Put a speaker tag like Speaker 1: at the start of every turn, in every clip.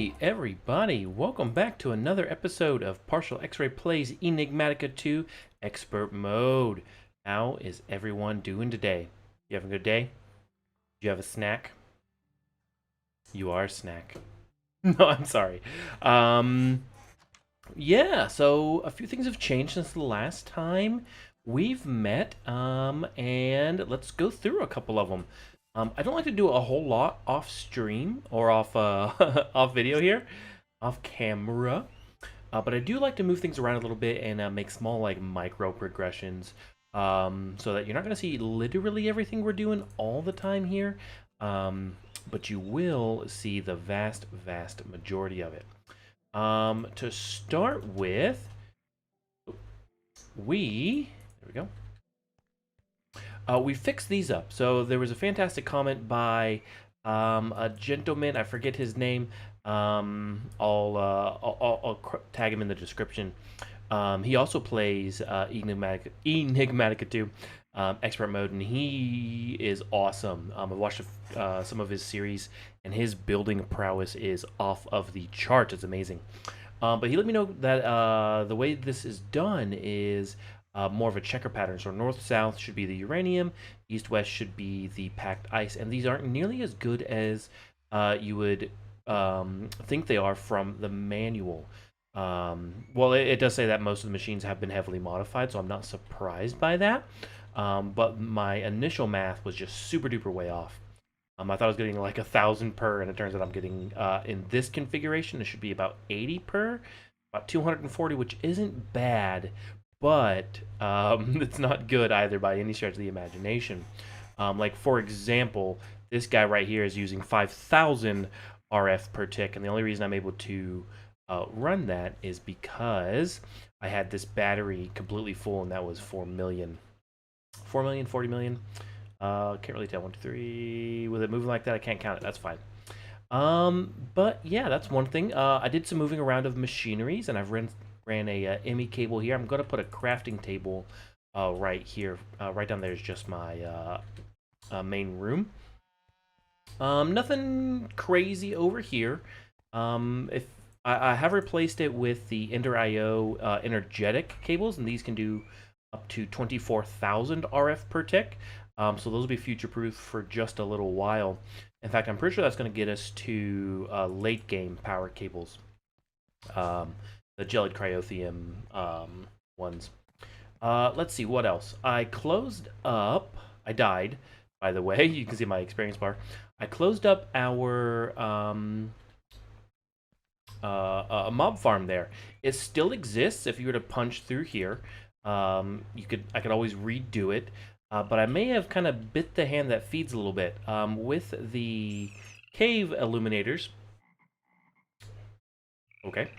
Speaker 1: Hey everybody, welcome back to another episode of Partial X-Ray Plays Enigmatica 2 Expert Mode. How is everyone doing today? You having a good day? Do you have a snack? You are a snack. No, I'm sorry. Yeah, so a few things have changed since the last time we've met, and let's go through a couple of them. I don't like to do a whole lot off stream or off off video here, off camera, but I do like to move things around a little bit and make small like micro progressions, so that you're not gonna see literally everything we're doing all the time here, but you will see the vast majority of it. To start with, there we go. We fixed these up. So there was a fantastic comment by a gentleman. I forget his name. I'll tag him in the description. He also plays Enigmatica 2 expert mode, and he is awesome. I watched some of his series, and his building prowess is off of the charts. It's amazing. But he let me know that the way this is done is more of a checker pattern. So north-south should be the uranium, east-west should be the packed ice, and these aren't nearly as good as you would think they are from the manual. Well, it does say that most of the machines have been heavily modified, so I'm not surprised by that. But my initial math was just super duper way off. I thought I was getting like 1,000 per, and it turns out I'm getting, in this configuration, it should be about 80 per, about 240, which isn't bad, but it's not good either by any stretch of the imagination. Like, for example, this guy right here is using 5,000 RF per tick, and the only reason I'm able to run that is because I had this battery completely full, and that was 4 million. 4 million, 40 million. Can't really tell. 1, 2, 3. With it moving like that, I can't count it. That's fine. But yeah, that's one thing. I did some moving around of machineries, and I've ran a ME cable here. I'm going to put a crafting table right here. Right down there is just my main room. Nothing crazy over here. If I have replaced it with the Ender IO energetic cables, and these can do up to 24,000 RF per tick. So those will be future-proof for just a little while. In fact, I'm pretty sure that's going to get us to late-game power cables. The gelid cryothium ones. Let's see, what else? I closed up... I died, by the way. You can see my experience bar. I closed up our mob farm there. It still exists if you were to punch through here. I could always redo it. But I may have kind of bit the hand that feeds a little bit. With the cave illuminators. Okay.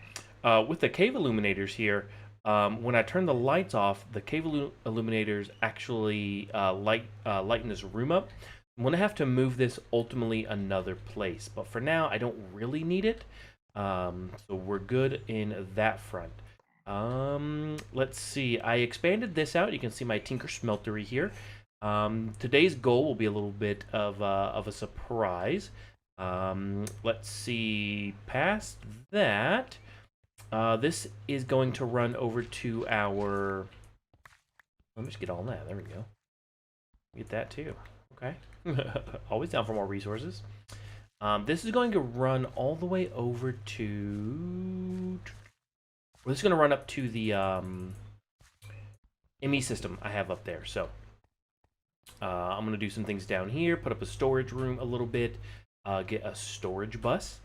Speaker 1: With the cave illuminators here, when I turn the lights off, the cave illuminators actually lighten this room up. I'm going to have to move this ultimately another place. But for now, I don't really need it. So we're good in that front. Let's see. I expanded this out. You can see my Tinker Smeltery here. Today's goal will be a little bit of a surprise. Let's see. Past that, this is going to run over to our... Let me just get all that. There we go. Get that too. Okay. Always down for more resources. This is going to run all the way over to... We're just going to run up to the ME system I have up there. So I'm going to do some things down here, put up a storage room a little bit, get a storage bus.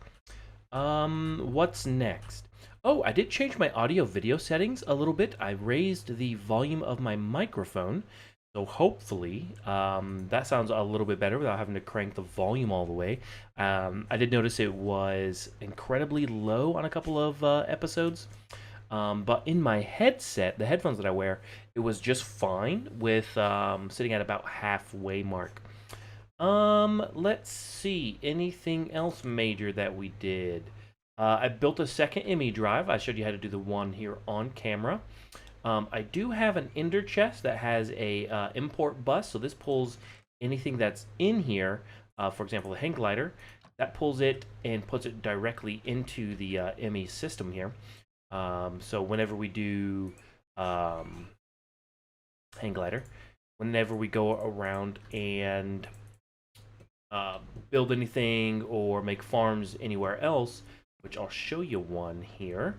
Speaker 1: What's next? Oh, I did change my audio-video settings a little bit. I raised the volume of my microphone. So hopefully that sounds a little bit better without having to crank the volume all the way. I did notice it was incredibly low on a couple of episodes. But in my headset, the headphones that I wear, it was just fine with sitting at about halfway mark. Let's see. Anything else major that we did? I built a second ME drive. I showed you how to do the one here on camera. I do have an Ender chest that has a import bus, so this pulls anything that's in here, for example, the hang glider, that pulls it and puts it directly into the ME system here. So whenever we do hang glider, whenever we go around and build anything or make farms anywhere else, which I'll show you one here,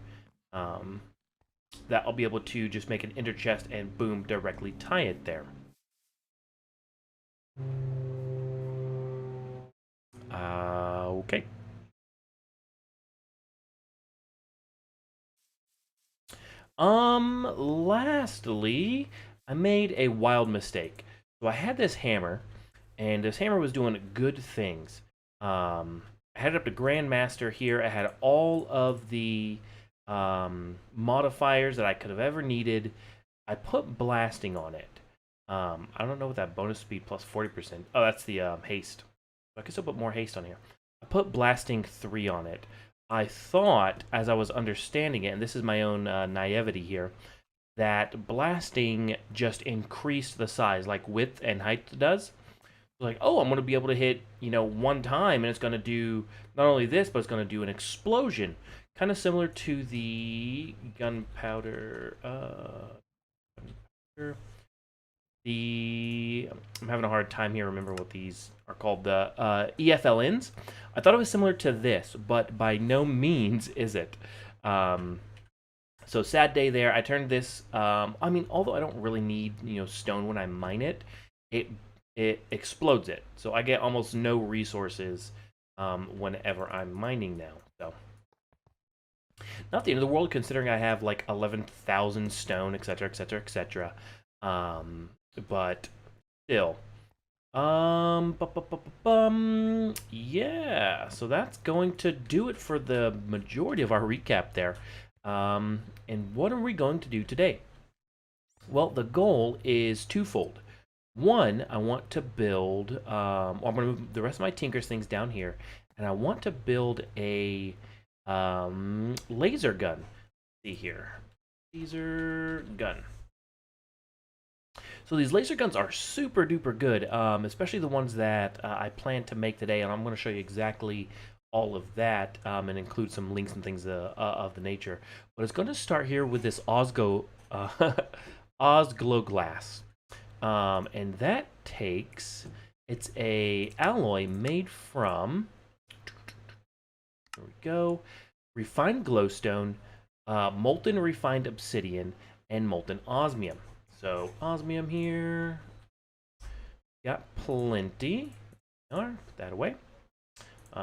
Speaker 1: that I'll be able to just make an ender chest and boom, directly tie it there. Okay. Lastly, I made a wild mistake. So I had this hammer, and this hammer was doing good things. I had it up to Grandmaster here. I had all of the modifiers that I could have ever needed. I put blasting on it. I don't know what that bonus speed plus 40%. Oh, that's the haste. I can still put more haste on here. I put blasting 3 on it. I thought, as I was understanding it, and this is my own naivety here, that blasting just increased the size, like width and height does. Like, oh, I'm going to be able to hit, one time, and it's going to do not only this, but it's going to do an explosion. Kind of similar to the gunpowder. I'm having a hard time here remembering what these are called. The EFLNs. I thought it was similar to this, but by no means is it. So sad day there. I turned this. I mean, although I don't really need stone when I mine it, it explodes it. So I get almost no resources whenever I'm mining now. So not the end of the world, considering I have like 11,000 stone, etc., etc., etc. But still, yeah. So that's going to do it for the majority of our recap there. And what are we going to do today? Well, the goal is twofold. One, I want to build. I'm going to move the rest of my Tinker's things down here, and I want to build a laser gun. Let's see here, laser gun. So these laser guns are super duper good, especially the ones that I plan to make today, and I'm going to show you exactly all of that and include some links and things of the nature. But it's going to start here with this Osglow glass, and that takes, it's a alloy made from, there we go, refined glowstone, molten refined obsidian, and molten osmium. So osmium here, got plenty. Put that away.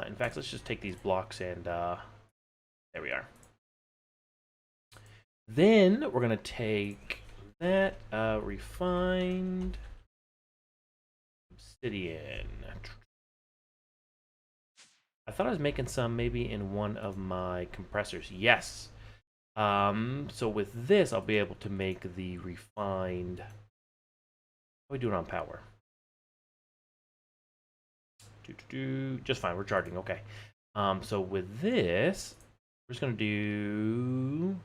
Speaker 1: In fact, let's just take these blocks and there we are. Then we're gonna take that refined obsidian. I thought I was making some maybe in one of my compressors. Yes. So with this, I'll be able to make the refined. How are we doing on power? Just fine. We're charging. Okay. So with this, we're just gonna do.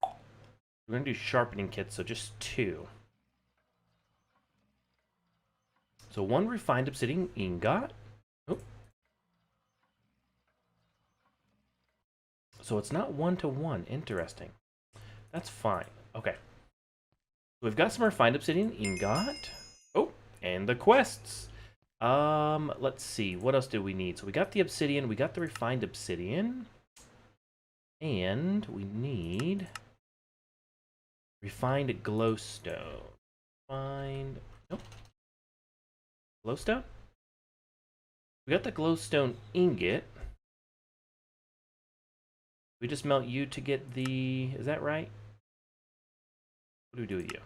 Speaker 1: We're gonna do sharpening kits. So just 2. So 1 refined obsidian ingot. Oh. So it's not 1-to-1. Interesting. That's fine. Okay. We've got some refined obsidian ingot. Oh, and the quests. Let's see. What else do we need? So we got the obsidian. We got the refined obsidian. And we need refined glowstone. Refined. Nope. Glowstone? We got the glowstone ingot. We just melt you to get the... Is that right? What do we do with you?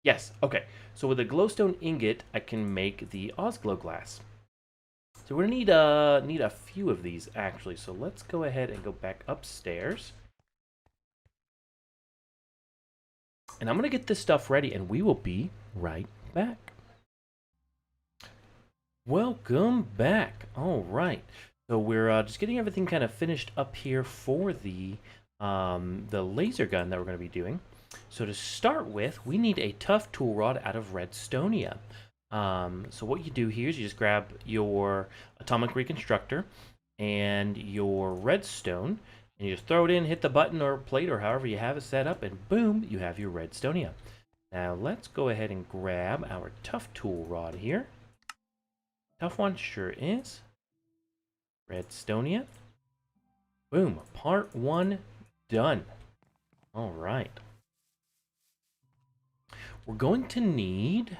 Speaker 1: Yes, okay. So with the glowstone ingot, I can make the Osglow glass. So we're gonna need a few of these, actually. So let's go ahead and go back upstairs. And I'm gonna get this stuff ready, and we will be right back. Welcome back. All right. So we're just getting everything kind of finished up here for the laser gun that we're going to be doing. So to start with, we need a tough tool rod out of Redstonia. So what you do here is you just grab your atomic reconstructor and your redstone, and you just throw it in, hit the button or plate or however you have it set up, and boom, you have your redstonia. Now let's go ahead and grab our tough tool rod here. Tough one sure is. Redstonia. Boom, part 1 done. All right. We're going to need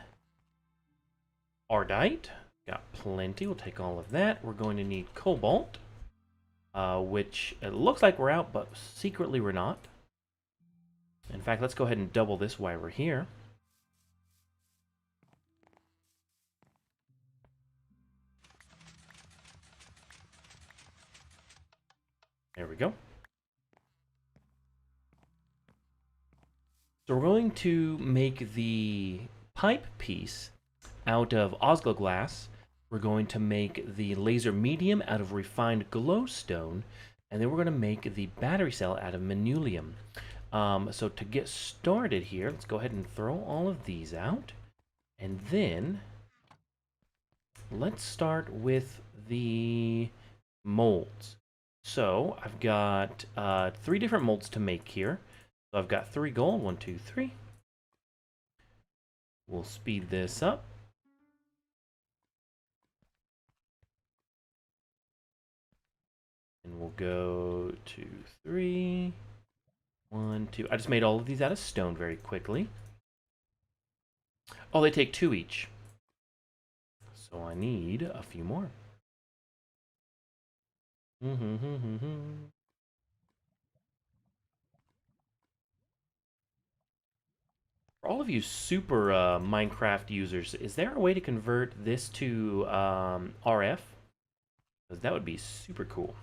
Speaker 1: Ardite. Got plenty. We'll take all of that. We're going to need Cobalt, which it looks like we're out, but secretly we're not. In fact, let's go ahead and double this while we're here. There we go. So we're going to make the pipe piece out of Oslo glass. We're going to make the laser medium out of refined glowstone, and then we're going to make the battery cell out of manulium. So to get started here, let's go ahead and throw all of these out, and then let's start with the molds. So I've got 3 different molds to make here. So I've got 3 gold, 1, 2, 3. We'll speed this up. And we'll go 2, 3, 1, 2. I just made all of these out of stone very quickly. Oh, they take 2 each. So I need a few more. For all of you super Minecraft users, is there a way to convert this to RF? Because that would be super cool.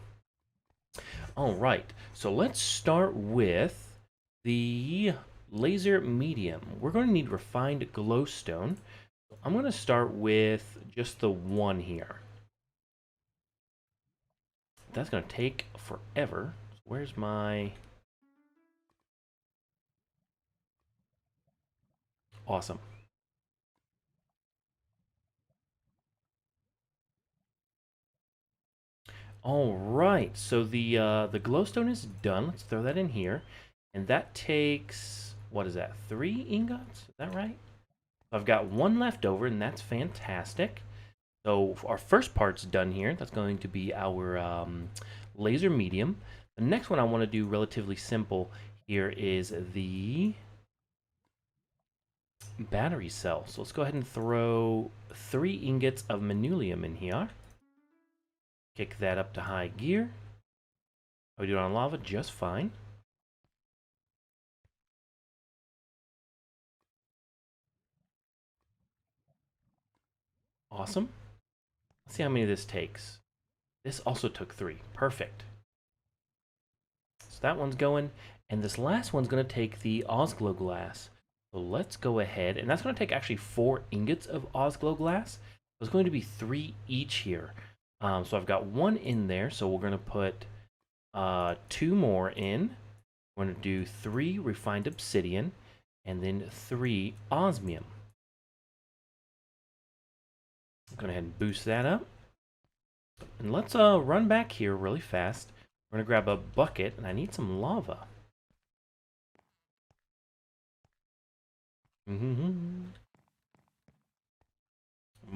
Speaker 1: All right, so let's start with the laser medium. We're going to need refined glowstone. I'm going to start with just the 1 here. That's going to take forever. Where's my... Awesome. All right, so the glowstone is done. Let's throw that in here, and that takes, what is that, 3 ingots? Is that right? I've got 1 left over, and that's fantastic. So our first part's done here. That's going to be our laser medium. The next one I want to do relatively simple here is the battery cell. So let's go ahead and throw 3 ingots of manulium in here. Kick that up to high gear. We do it on lava just fine. Awesome. Let's see how many this takes. This also took 3. Perfect. So that one's going. And this last one's going to take the Osglow glass. So let's go ahead. And that's going to take actually 4 ingots of Osglow glass. So it's going to be 3 each here. So I've got 1 in there. So we're going to put 2 more in. We're going to do 3 refined obsidian. And then 3 osmium. I'm going to go ahead and boost that up. And let's run back here really fast. We're going to grab a bucket, and I need some lava.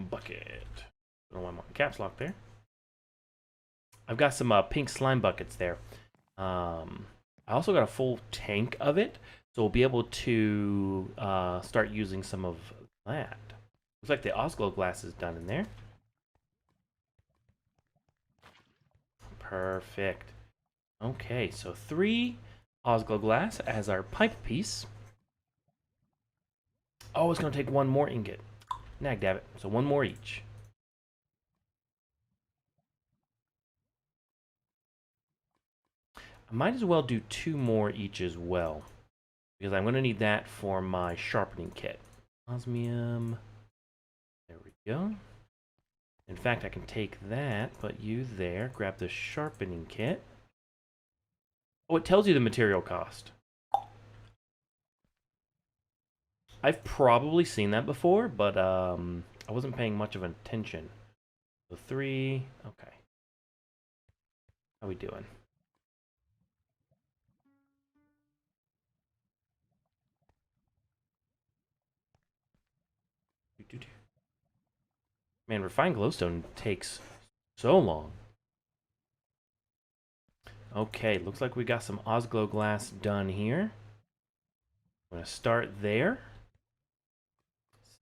Speaker 1: Bucket. Don't want my caps lock there. I've got some pink slime buckets there. I also got a full tank of it, so we'll be able to start using some of that. Looks like the Osglow glass is done in there. Perfect. Okay, so 3 Osglow glass as our pipe piece. Oh, it's going to take 1 more ingot. Nagdabbit. So 1 more each. I might as well do 2 more each as well, because I'm going to need that for my sharpening kit. Osmium. There we go. In fact, I can take that, put you there, grab the sharpening kit. Oh, it tells you the material cost. I've probably seen that before, but I wasn't paying much of attention. So 3, okay. How we doing? Man, refined glowstone takes so long. Okay, looks like we got some Osglow glass done here. I'm gonna start there.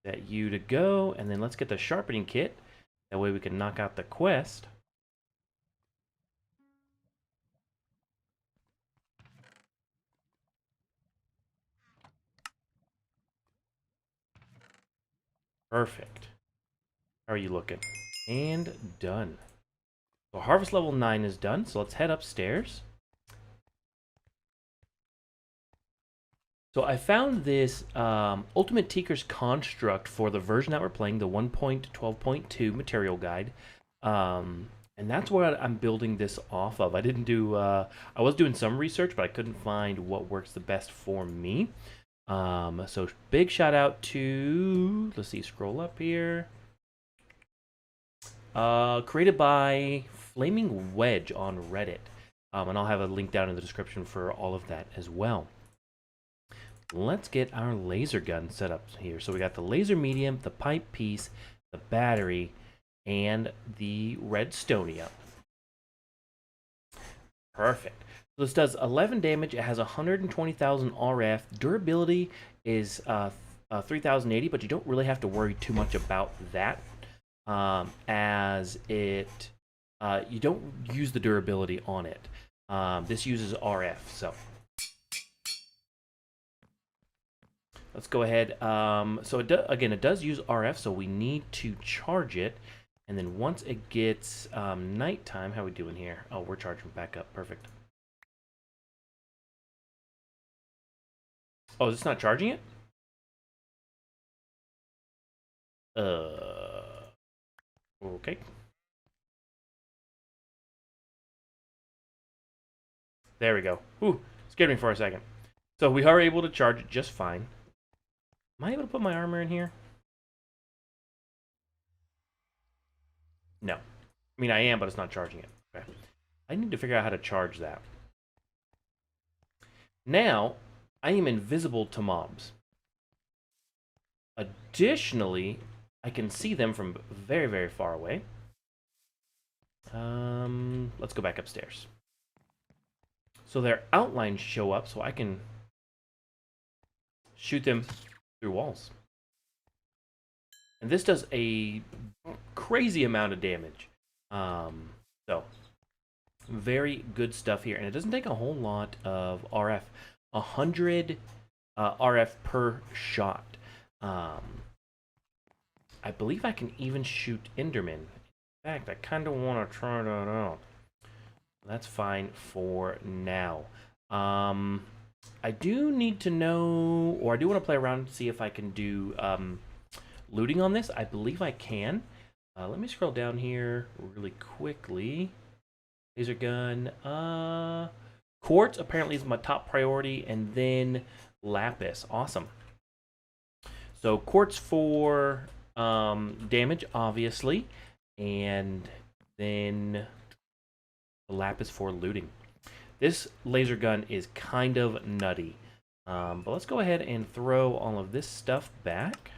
Speaker 1: Set you to go, and then let's get the sharpening kit. That way we can knock out the quest. Perfect. How are you looking? And done. So harvest level 9 is done, so let's head upstairs. So I found this Ultimate Tinker's Construct for the version that we're playing, the 1.12.2 material guide. And that's what I'm building this off of. I didn't do, I was doing some research, but I couldn't find what works the best for me. So big shout out to, let's see, scroll up here. Created by Flaming Wedge on Reddit. And I'll have a link down in the description for all of that as well. Let's get our laser gun set up here. So we got the laser medium, the pipe piece, the battery, and the redstonia. Perfect. So this does 11 damage. It has 120,000 RF. Durability is 3,080, but you don't really have to worry too much about that, as it you don't use the durability on it. This uses RF, so let's go ahead. So it does use RF, so we need to charge it. And then once it gets nighttime, how are we doing here? Oh, we're charging back up. Perfect. Oh, is this not charging it? Okay. There we go. Ooh, scared me for a second. So we are able to charge it just fine. Am I able to put my armor in here? No. I mean, I am, but it's not charging it. Okay. I need to figure out how to charge that. Now, I am invisible to mobs. Additionally, I can see them from very, very far away. Let's go back upstairs. So their outlines show up, so I can shoot them through walls. And this does a crazy amount of damage. So, very good stuff here. And it doesn't take a whole lot of RF. 100 RF per shot. I believe I can even shoot Enderman. In fact, I kind of want to try that out. That's fine for now. I do need to know, or I do want to play around to see if I can do looting on this. I believe I can. Let me scroll down here really quickly. Laser gun. Quartz apparently is my top priority, and then lapis. Awesome. So quartz for damage, obviously, and then the lapis for looting. This laser gun is kind of nutty. But let's go ahead and throw all of this stuff back.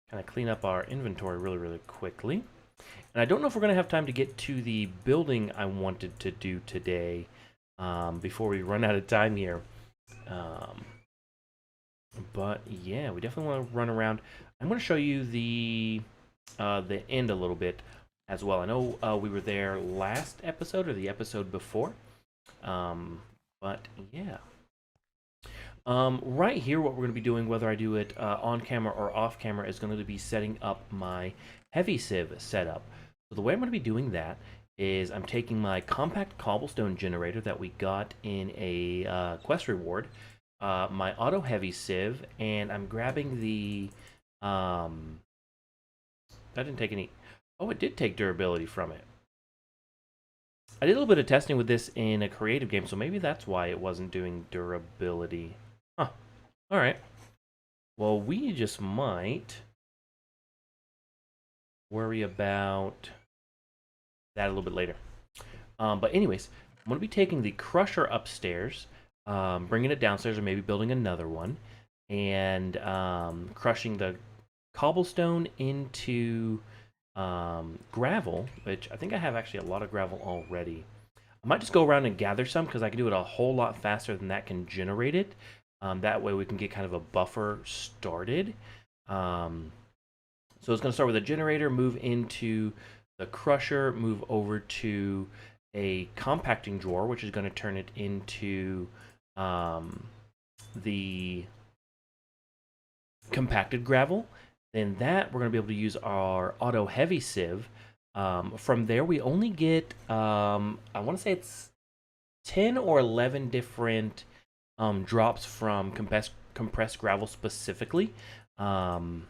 Speaker 1: Kind of clean up our inventory really, really quickly. And I don't know if we're going to have time to get to the building I wanted to do today before we run out of time here. But yeah, we definitely want to run around. I'm going to show you the end a little bit as well. I know we were there last episode or the episode before. But yeah. Right here, what we're going to be doing, whether I do it on camera or off camera, is going to be setting up my heavy sieve setup. So the way I'm going to be doing that is I'm taking my compact cobblestone generator that we got in a quest reward, my auto heavy sieve, and I'm grabbing the that didn't take any. Oh, it did take durability from it. I did a little bit of testing with this in a creative game, so maybe that's why it wasn't doing durability. Huh. Alright. Well, we just might worry about that a little bit later. But anyways, I'm going to be taking the crusher upstairs, bringing it downstairs, or maybe building another one, and crushing the cobblestone into gravel, which I think I have actually a lot of gravel already. I might just go around and gather some because I can do it a whole lot faster than that can generate it. That way we can get kind of a buffer started. So it's going to start with a generator, move into the crusher, move over to a compacting drawer, which is going to turn it into the compacted gravel. Then that we're going to be able to use our auto heavy sieve. From there, we only get, I want to say it's 10 or 11 different drops from compressed gravel specifically. And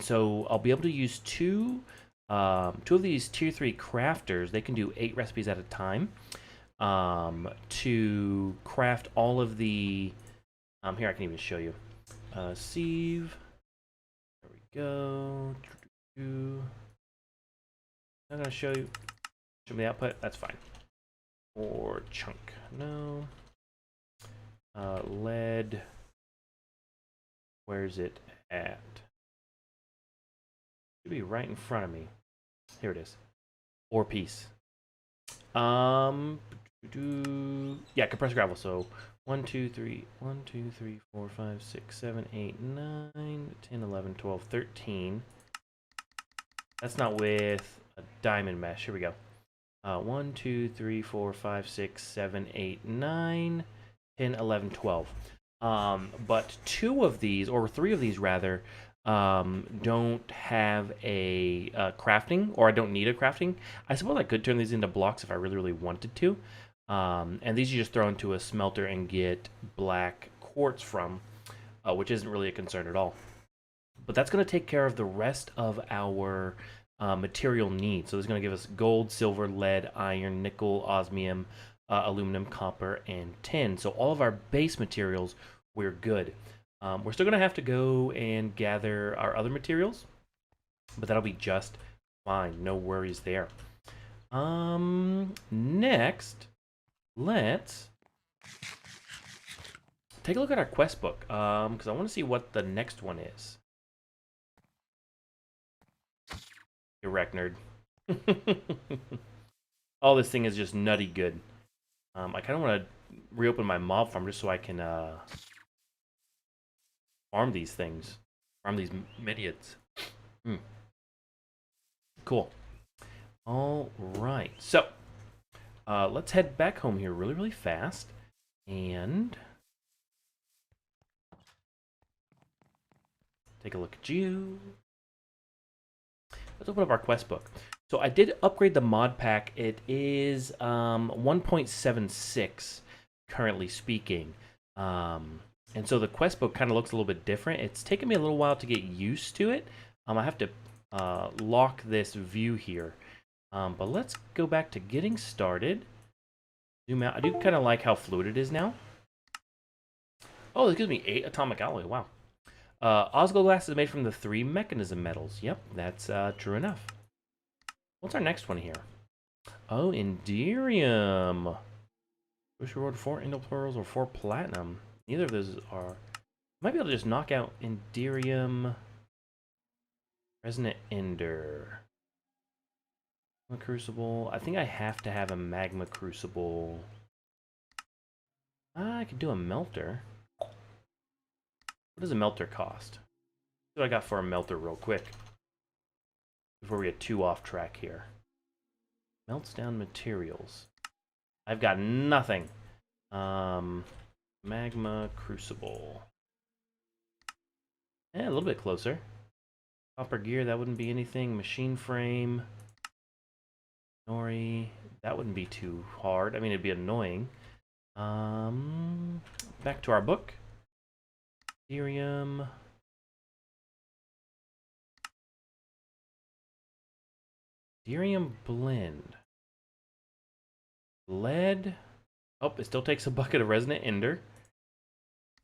Speaker 1: so I'll be able to use two of these tier 3 crafters. They can do 8 recipes at a time to craft all of the... here, I can even show you. Sieve. There we go. I'm going to show you. Show me the output. That's fine. Or chunk. No. Lead. Where's it at? Should be right in front of me. Here it is. Ore piece. Yeah, compressed gravel. So 1, 2, 3, 1, 2, 3, 4, 5, 6, 7, 8, 9, 10, 11, 12, 13. That's not with a diamond mesh. Here we go. 1, 2, 3, 4, 5, 6, 7, 8, 9, 10, 11, 12. But 2 of these, or 3 of these rather, don't have a crafting, or I don't need a crafting. I suppose I could turn these into blocks if I really, really wanted to. And these you just throw into a smelter and get black quartz from, which isn't really a concern at all. But that's going to take care of the rest of our material needs. So it's going to give us gold, silver, lead, iron, nickel, osmium, aluminum, copper, and tin. So all of our base materials, we're good. We're still going to have to go and gather our other materials, but that'll be just fine. No worries there. Next, let's take a look at our quest book, because I want to see what the next one is. You wreck, nerd. All this thing is just nutty good. I kind of want to reopen my mob farm just so I can farm these things. Farm these Meddiilds. Cool. All right. So, let's head back home here really, really fast. And take a look at you. Let's open up our quest book. So I did upgrade the mod pack. It is 1.76 currently speaking. And so the quest book kind of looks a little bit different. It's taken me a little while to get used to it. I have to lock this view here. But let's go back to getting started. Zoom out. I do kind of like how fluid it is now. Oh, this gives me 8 atomic alloy. Wow. Osgo glass is made from the 3 Mekanism metals. Yep, that's true enough. What's our next one here? Oh, Enderium. Wish reward 4 Indel pearls or 4 platinum. Neither of those are... Might be able to just knock out Enderium. Resonant Ender. Magma Crucible. I think I have to have a Magma Crucible. I could do a melter. What does a melter cost? What do I got for a melter real quick? Before we get too off track here. Melts down materials. I've got nothing. Magma Crucible. A little bit closer. Copper gear, that wouldn't be anything. Machine frame. Nori. That wouldn't be too hard. I mean, it'd be annoying. Back to our book. Ethereum. Ethereum blend. Lead. Oh, it still takes a bucket of resonant ender,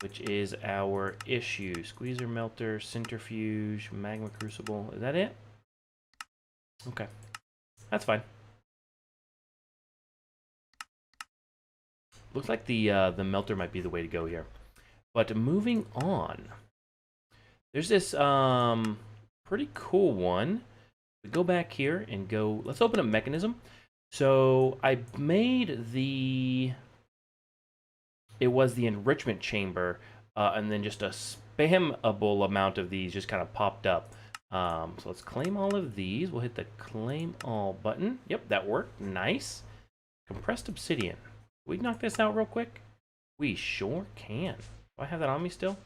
Speaker 1: which is our issue. Squeezer, melter, centrifuge, magma crucible. Is that it? Okay, that's fine. Looks like the melter might be the way to go here. But moving on, there's this pretty cool one. We go back here and go. Let's open up Mekanism. So I made the. It was the enrichment chamber, and then just a spammable amount of these just kind of popped up. So let's claim all of these. We'll hit the claim all button. Yep, that worked. Nice. Compressed obsidian. Can we knock this out real quick? We sure can. Do I have that on me still?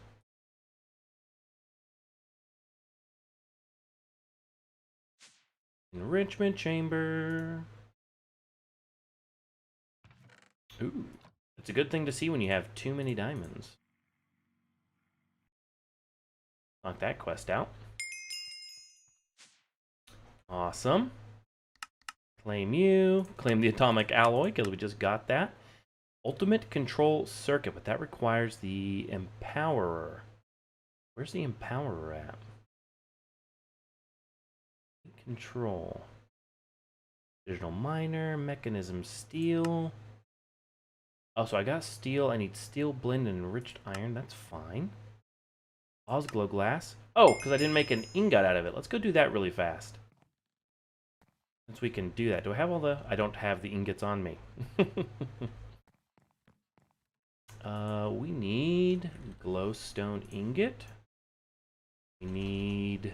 Speaker 1: Enrichment chamber. Ooh. It's a good thing to see when you have too many diamonds. Knock that quest out. Awesome. Claim you. Claim the atomic alloy, because we just got that. Ultimate control circuit, but that requires the empowerer. Where's the empowerer at? Control. Digital miner, mechanism steel. Oh, so I got steel. I need steel blend and enriched iron. That's fine. Glow glass. Oh, because I didn't make an ingot out of it. Let's go do that really fast. Since we can do that. Do I have all the... I don't have the ingots on me. We need glowstone ingot. We need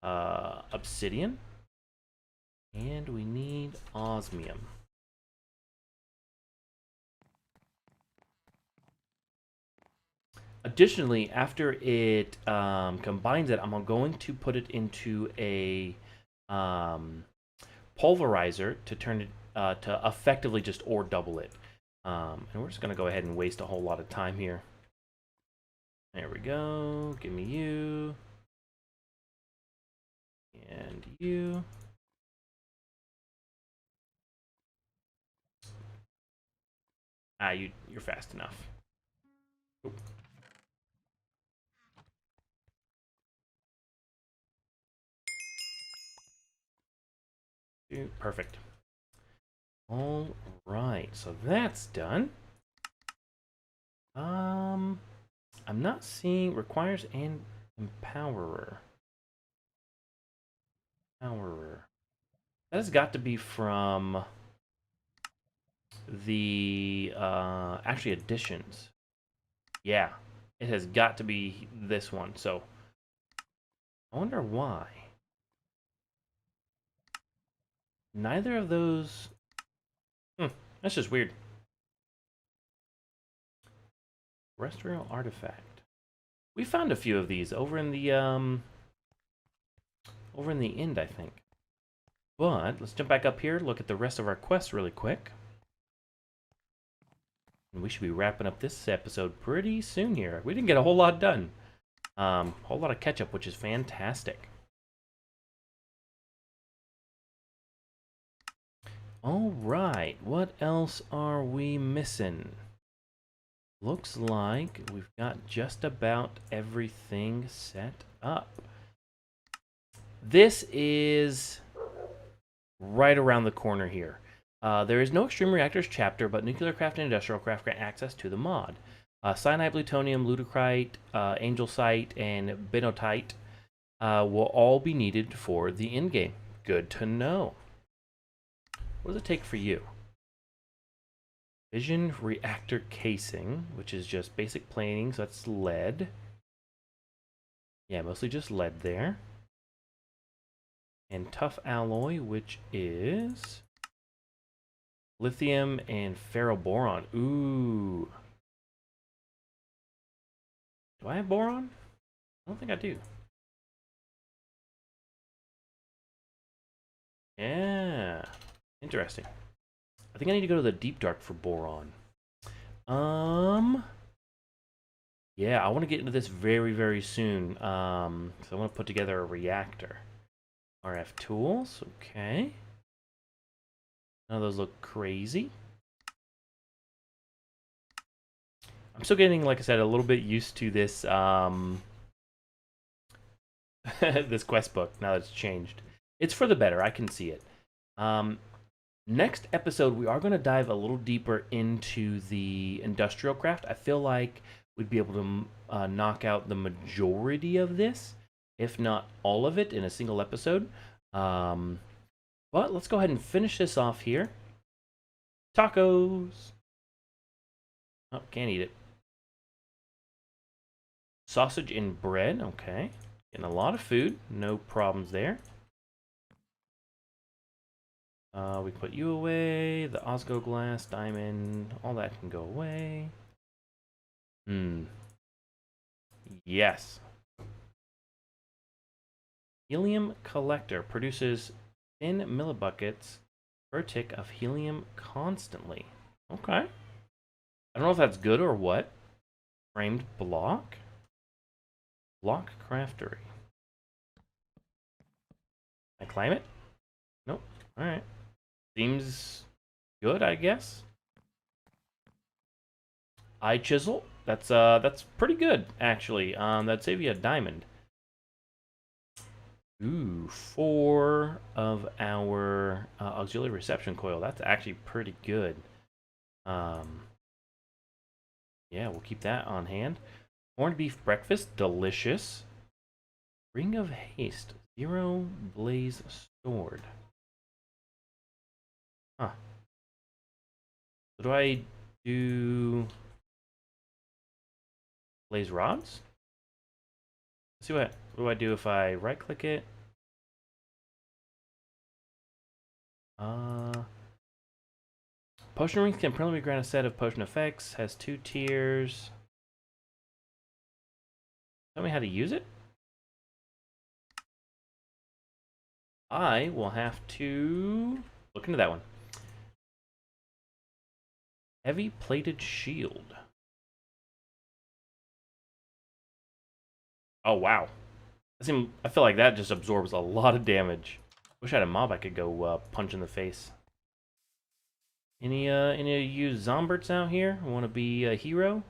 Speaker 1: obsidian. And we need osmium. Additionally, after it combines it, I'm going to put it into a pulverizer to turn it to effectively just ore double it. And we're just going to go ahead and waste a whole lot of time here. There we go. Give me you. And you. Ah, you're fast enough. Oop. Perfect. All right, so that's done. I'm not seeing requires an empowerer. Empowerer. That has got to be from the actually additions. Yeah, it has got to be this one. So I wonder why. Neither of those. That's just weird. Terrestrial artifact. We found a few of these over in the end, I think. But let's jump back up here, look at the rest of our quests really quick. And we should be wrapping up this episode pretty soon here. We didn't get a whole lot done. Whole lot of catch up, which is fantastic. All right, what else are we missing? Looks like we've got just about everything set up. This is right around the corner here. There is no Extreme Reactors chapter, but Nuclear Craft and Industrial Craft grant access to the mod. Cyanide, Plutonium, Ludicrite, Angelcite, and Benotite will all be needed for the endgame. Good to know. What does it take for you? Fission Reactor Casing, which is just basic plating, so that's lead. Yeah, mostly just lead there. And Tough Alloy, which is lithium and ferroboron. Ooh. Do I have boron? I don't think I do. Yeah. Interesting. I think I need to go to the Deep Dark for boron. Yeah, I want to get into this very, very soon. So I want to put together a reactor. RF tools, okay. None of those look crazy. I'm still getting, like I said, a little bit used to this this quest book now that it's changed. it's for the better. I can see it. Next episode, we are going to dive a little deeper into the industrial craft. I feel like we'd be able to knock out the majority of this, if not all of it, in a single episode. But let's go ahead and finish this off here. Tacos. Oh, can't eat it. Sausage and bread. Okay. Getting a lot of food. No problems there. We put you away. The Osgo glass, diamond, all that can go away. Yes. Helium collector produces 10 millibuckets per tick of helium constantly. Okay. I don't know if that's good or what. Framed block. Block craftery. Can I climb it? Nope. Alright. Seems good, I guess. Eye chisel. That's pretty good, actually. That'd save you a diamond. Ooh, 4 of our auxiliary reception coil. That's actually pretty good. Yeah, we'll keep that on hand. Corned beef breakfast, delicious. Ring of haste, 0 blaze stored. Huh. What do I do? Blaze rods? Let's see what do I do if I right click it? Potion rings can permanently grant a set of potion effects, has 2 tiers. Tell me how to use it? I will have to look into that one. Heavy plated shield. Oh wow. I feel like that just absorbs a lot of damage. Wish I had a mob I could go punch in the face. Any of you zomberts out here want to be a hero?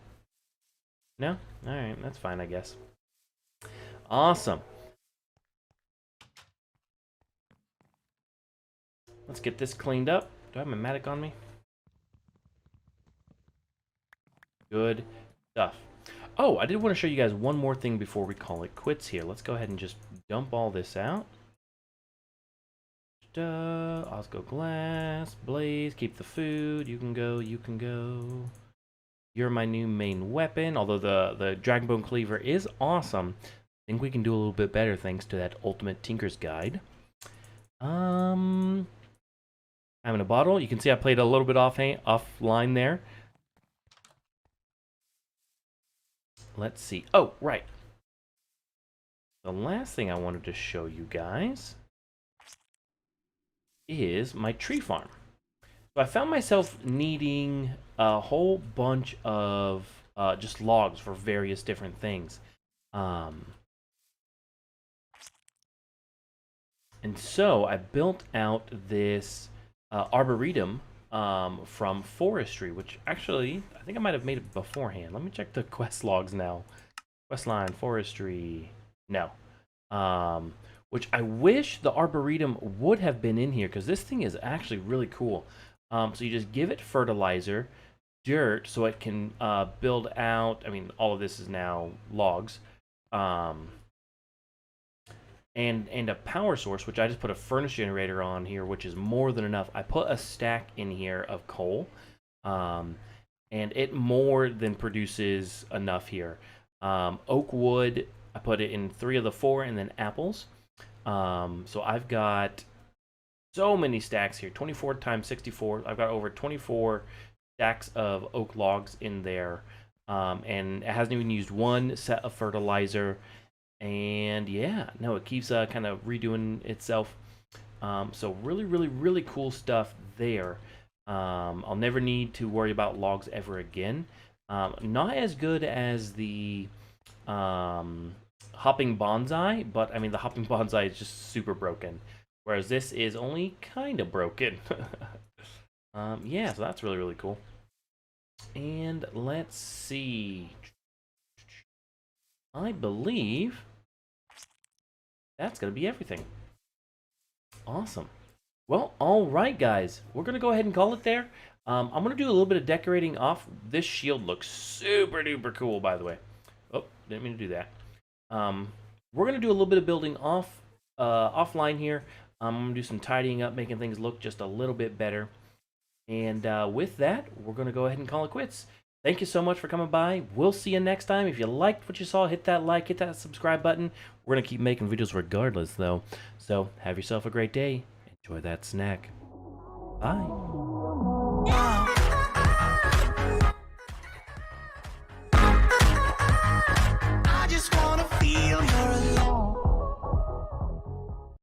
Speaker 1: No? Alright, that's fine, I guess. Awesome. Let's get this cleaned up. Do I have my Matic on me? Good stuff. Oh, I did want to show you guys one more thing before we call it quits here. Let's go ahead and just dump all this out. Osco glass, blaze, keep the food. You can go, you can go. You're my new main weapon. Although the Dragonbone Cleaver is awesome, I think we can do a little bit better thanks to that Ultimate Tinker's Guide. I'm in a bottle. You can see I played a little bit offline there. Let's see. Oh, right. The last thing I wanted to show you guys is my tree farm. So I found myself needing a whole bunch of just logs for various different things. And so I built out this arboretum from forestry, which actually, I think I might have made it beforehand. Let me check the quest logs now. Questline, forestry, no. Which I wish the arboretum would have been in here, because this thing is actually really cool. So you just give it fertilizer, dirt, so it can build out, I mean, all of this is now logs. And a power source, which I just put a furnace generator on here, which is more than enough. I put a stack in here of coal, and it more than produces enough here. Oak wood, I put it in 3 of the 4, and then apples. So I've got so many stacks here, 24 times 64. I've got over 24 stacks of oak logs in there, and it hasn't even used one set of fertilizer. And yeah, no, it keeps kind of redoing itself. So really, really, really cool stuff there. I'll never need to worry about logs ever again. Not as good as the hopping bonsai, but I mean the hopping bonsai is just super broken, whereas this is only kind of broken. Yeah, so that's really, really cool. And let's see. I believe that's going to be everything. Awesome. Well, all right, guys. We're going to go ahead and call it there. I'm going to do a little bit of decorating off. This shield looks super duper cool, by the way. Oh, didn't mean to do that. We're going to do a little bit of building offline here. I'm going to do some tidying up, making things look just a little bit better. And with that, we're going to go ahead and call it quits. Thank you so much for coming by. We'll see you next time. If you liked what you saw, hit that like, hit that subscribe button. We're going to keep making videos regardless, though. So have yourself a great day. Enjoy that snack. Bye.